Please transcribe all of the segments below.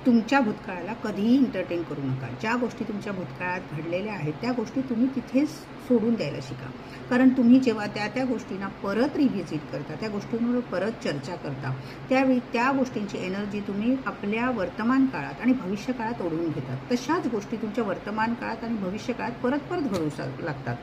तुमच्या भूतकाळाला कधीही एंटरटेन करू नका. ज्या गोष्टी तुमच्या भूतकाळात घडलेल्या आहेत त्या गोष्टी तुम्ही तिथेच सोडून द्यायला शिका. कारण तुम्ही जेव्हा त्या गोष्टींना परत रिव्हिजिट करता, त्या गोष्टींवर परत चर्चा करता, त्यावेळी त्या गोष्टींची एनर्जी तुम्ही आपल्या वर्तमान काळात आणि भविष्य काळात ओढवून घेतात. तशाच गोष्टी तुमच्या वर्तमान काळात आणि भविष्य काळात परत परत घडू लागतात.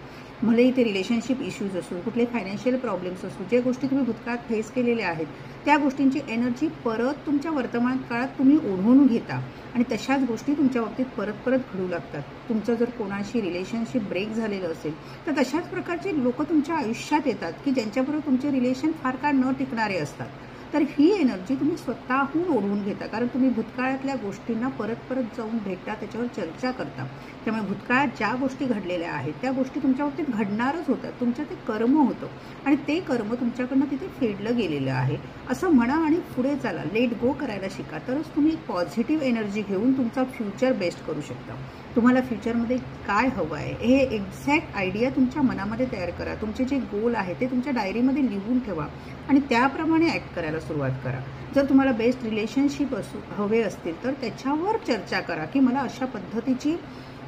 भलेही ते रिलेशनशिप इश्यूज असो, कुठले फायनान्शियल प्रॉब्लेम्स असो, ज्या गोष्टी तुम्ही भूतकाळात फेस केलेल्या आहेत त्या गोष्टींची एनर्जी परत तुमच्या वर्तमान काळात तुम्ही ओढवून घेता आणि तशाच गोष्टी तुमच्या बाबतीत परत परत घडू लागतात. तुमचं जर कोणाशी रिलेशनशिप ब्रेक झालेलं असेल तर तशाच प्रकारचे लोक तुमच्या आयुष्यात येतात की ज्यांच्याबरोबर तुमचे रिलेशन फार काळ न टिकणारे असतात. तर ही एनर्जी तुम्ही स्वतःहून ओढवून घेता, कारण तुम्ही भूतकाळातल्या गोष्टींना परत परत जाऊन भेटता, त्याच्यावर चर्चा करता. त्यामुळे भूतकाळात ज्या गोष्टी घडलेल्या आहेत त्या गोष्टी तुमच्या बाबतीत घडणारच होतात. तुमचं ते कर्म होतं आणि ते कर्म तुमच्याकडनं तिथे फेडलं गेलेलं आहे असं म्हणा आणि पुढे चाला. लेट गो करायला शिका, तरच तुम्ही पॉझिटिव्ह एनर्जी घेऊन तुमचा फ्युचर बेस्ट करू शकता. तुम्हाला फ्युचरमध्ये काय हवं आहे हे एक्झॅक्ट आयडिया तुमच्या मनामध्ये तयार करा. तुमचे जे गोल आहे ते तुमच्या डायरीमध्ये लिहून ठेवा आणि त्याप्रमाणे ॲक्ट करायला सुरुवात करा. जर तुम्हाला बेस्ट रिलेशनशिप हवे असतील तर त्याच्यावर चर्चा करा की मला अशा पद्धतीची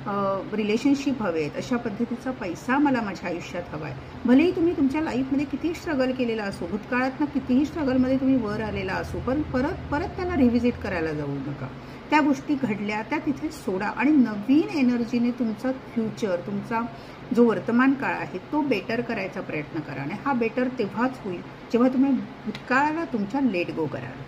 रिलेशनशिप हवे आहेत, अशा पद्धतीचा पैसा मला माझ्या आयुष्यात हवा आहे. भलेही तुम्ही तुमच्या लाईफमध्ये कितीही स्ट्रगल केलेला असो, भूतकाळातनं कितीही स्ट्रगलमध्ये तुम्ही वर आलेला असो, पण परत परत त्याला रिव्हिजिट करायला जाऊ नका. त्या गोष्टी घडल्या त्या तिथे सोडा आणि नवीन एनर्जीने तुमचा फ्युचर, तुमचा जो वर्तमान काळ आहे तो बेटर करायचा प्रयत्न करा. आणि हा बेटर तेव्हाच होईल जेव्हा तुम्ही भूतकाळाला तुमच्या लेट गो कराल.